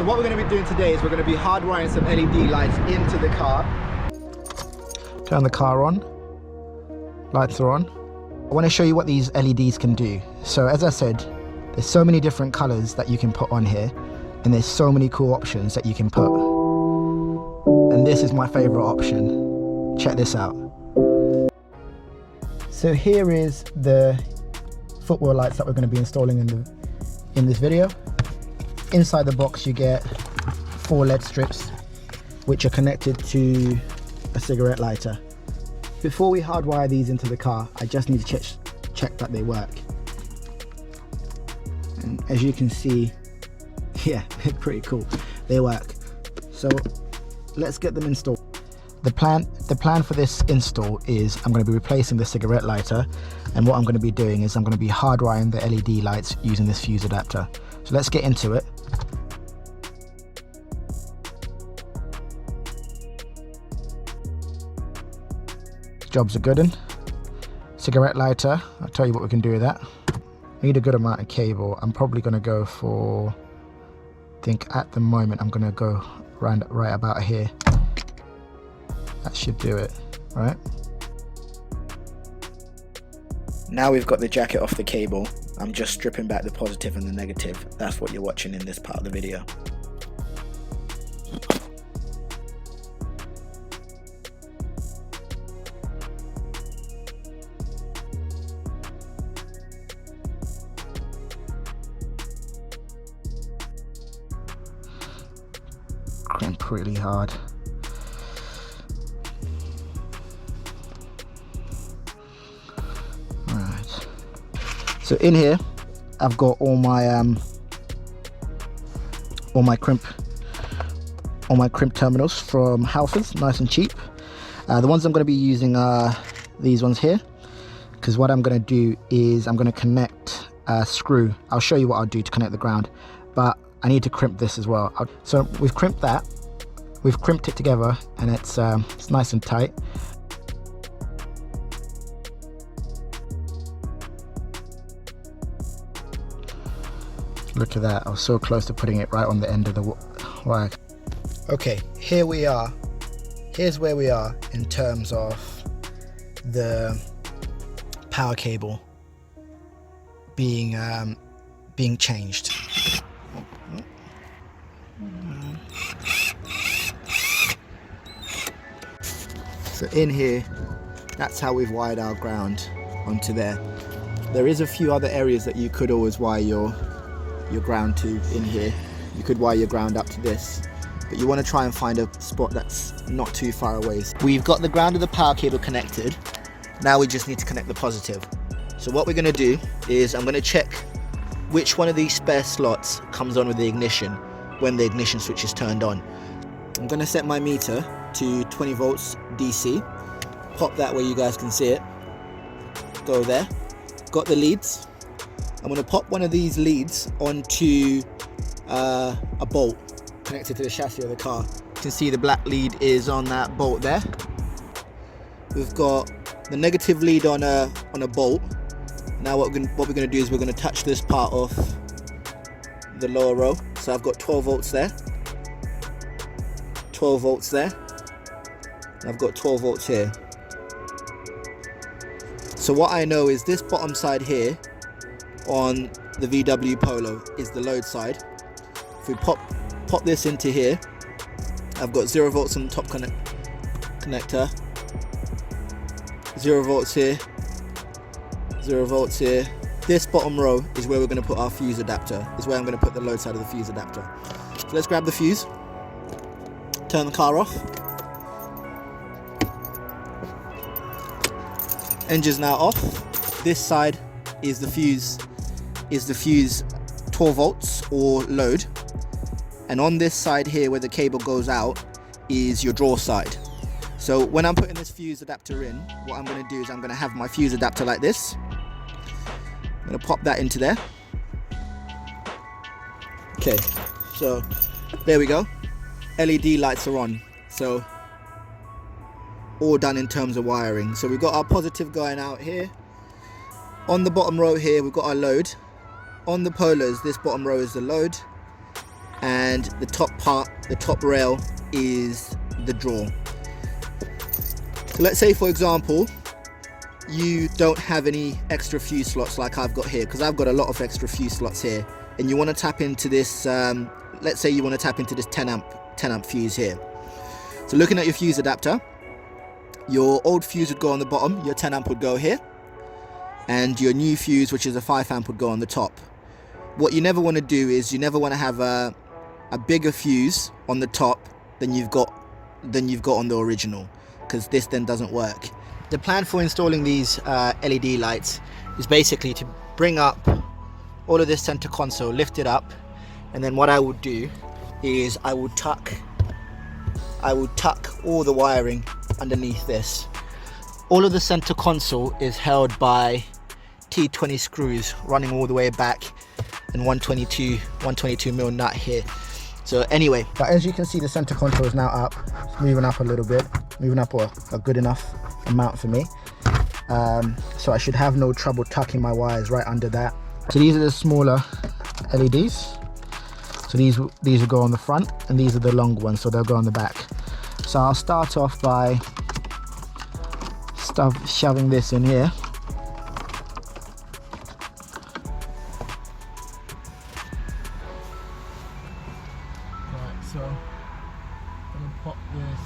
So what we're going to be doing today is we're going to be hardwiring some LED lights into the car. Turn the car on. Lights are on. I want to show you what these LEDs can do. So as I said, there's so many different colors that you can put on here, and there's so many cool options that you can put. And this is my favorite option. Check this out. So here is the footwell lights that we're going to be installing in this video. Inside the box you get 4 LED strips which are connected to a cigarette lighter. Before we hardwire these into the car, I just need to check that they work. And as you can see, yeah, they're pretty cool. They work. So let's get them installed. The plan for this install is I'm going to be replacing the cigarette lighter, and what I'm going to be doing is I'm going to be hardwiring the LED lights using this fuse adapter. So let's get into it. Jobs are good. Cigarette lighter, I'll tell you what we can do with that. Need a good amount of cable. I'm probably going to go for, I think at the moment I'm going to go right about here. That should do it, right? Now we've got the jacket off the cable, I'm just stripping back the positive and the negative. That's what you're watching in this part of the video. Crimp really hard. Right. So in here, I've got all my crimp terminals from Halfords, nice and cheap. The ones I'm going to be using are these ones here, because what I'm going to do is I'm going to connect a screw. I'll show you what I'll do to connect the ground, but I need to crimp this as well. So we've crimped that. We've crimped it together, and it's nice and tight. Look at that, I was so close to putting it right on the end of the wire. Okay, here we are. Here's where we are in terms of the power cable being changed. So in here, that's how we've wired our ground onto there. There is a few other areas that you could always wire your ground to in here. You could wire your ground up to this, but you want to try and find a spot that's not too far away. We've got the ground of the power cable connected. Now we just need to connect the positive. So what we're going to do is I'm going to check which one of these spare slots comes on with the ignition when the ignition switch is turned on. I'm going to set my meter to 20 volts DC. Pop that where you guys can see it. Go there. Got the leads. I'm going to pop one of these leads onto a bolt connected to the chassis of the car. You can see the black lead is on that bolt there. We've got the negative lead on a bolt. Now what we're going to do is we're going to touch this part off the lower row. So I've got 12 volts there, 12 volts there, and I've got 12 volts here. So what I know is this bottom side here on the VW Polo is the load side. If we pop this into here, I've got 0 volts on the top connector, 0 volts here, 0 volts here. This bottom row is where we're going to put our fuse adapter, is where I'm going to put the load side of the fuse adapter. So let's grab the fuse, turn the car off. Engine's now off. This side is the fuse 12 volts or load, and on this side here where the cable goes out is your draw side. So when I'm putting this fuse adapter in, what I'm going to do is I'm going to have my fuse adapter like this. I'm going to pop that into there. Okay, so there we go. LED lights are on. So all done in terms of wiring. So we've got our positive going out here. On the bottom row here we've got our load. On the Polos, this bottom row is the load. and the top part, the top rail, is the drawer. So let's say, for example, you don't have any extra fuse slots like I've got here, because I've got a lot of extra fuse slots here, and you want to tap into this, let's say you want to tap into this 10 amp fuse here. So looking at your fuse adapter, your old fuse would go on the bottom, your 10 amp would go here, and your new fuse, which is a 5 amp, would go on the top. What you never want to do is you never want to have a bigger fuse on the top than you've got on the original, because this then doesn't work. The plan for installing these LED lights is basically to bring up all of this center console, lift it up, and then what I would do is I would tuck all the wiring underneath this. All of the center console is held by T20 screws running all the way back, and 122 mil nut here. So anyway, but as you can see, the center console is now up. It's moving up a little bit, moving up a good enough amount for me. So I should have no trouble tucking my wires right under that. So these are the smaller LEDs. So these will go on the front, and these are the long ones, so they'll go on the back. So I'll start off by shoving this in here. Right, so I'm gonna pop this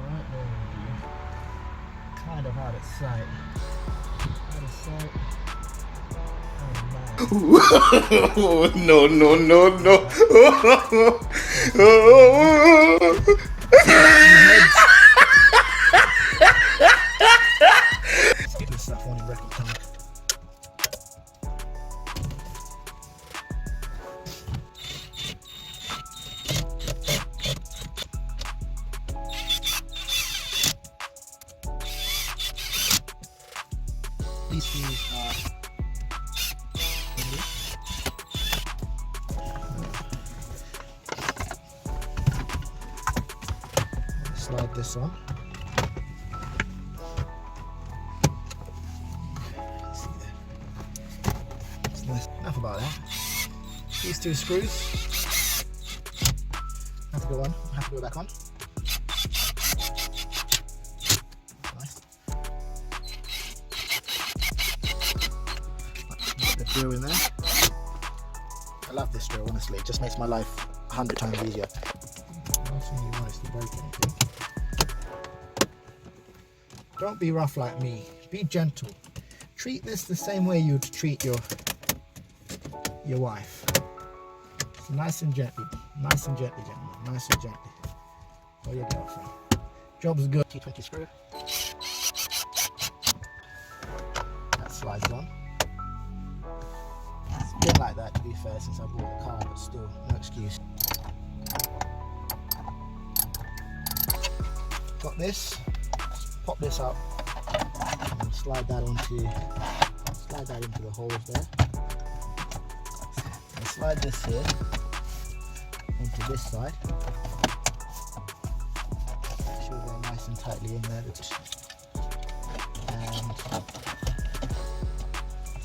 right there, kind of out of sight. Out of sight. Oh, no, no, no, no. Let's get this stuff on in record time. These things are slide this on. See there. It's nice. Enough about that. These two screws have to go on. Have to go back on. Nice. Put the drill in there. I love this drill, honestly. It just makes my life 100 times easier. Last thing you want is to break anything. Don't be rough like me. Be gentle. Treat this the same way you'd treat your wife. So nice and gently. Nice and gently, gentlemen. Nice and gently. Or your girlfriend. Job's good. T20 screw. That slides on. It's been like that, to be fair, since I bought the car, but still, no excuse. Got this. Pop this up and slide that into the holes there. And slide this here onto this side. Make sure they're nice and tightly in there. And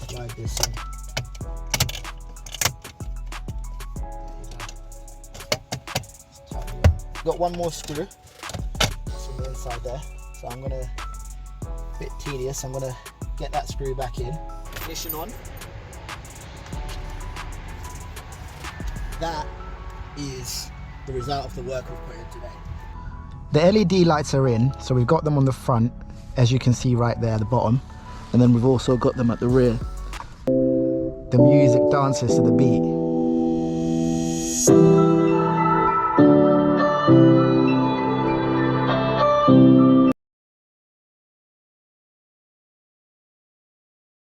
slide this in. Got one more screw. It's on the inside there. So I'm gonna, a bit tedious, I'm gonna get that screw back in. Ignition on. That is the result of the work we've put in today. The LED lights are in, so we've got them on the front, as you can see right there at the bottom, and then we've also got them at the rear. The music dances to the beat.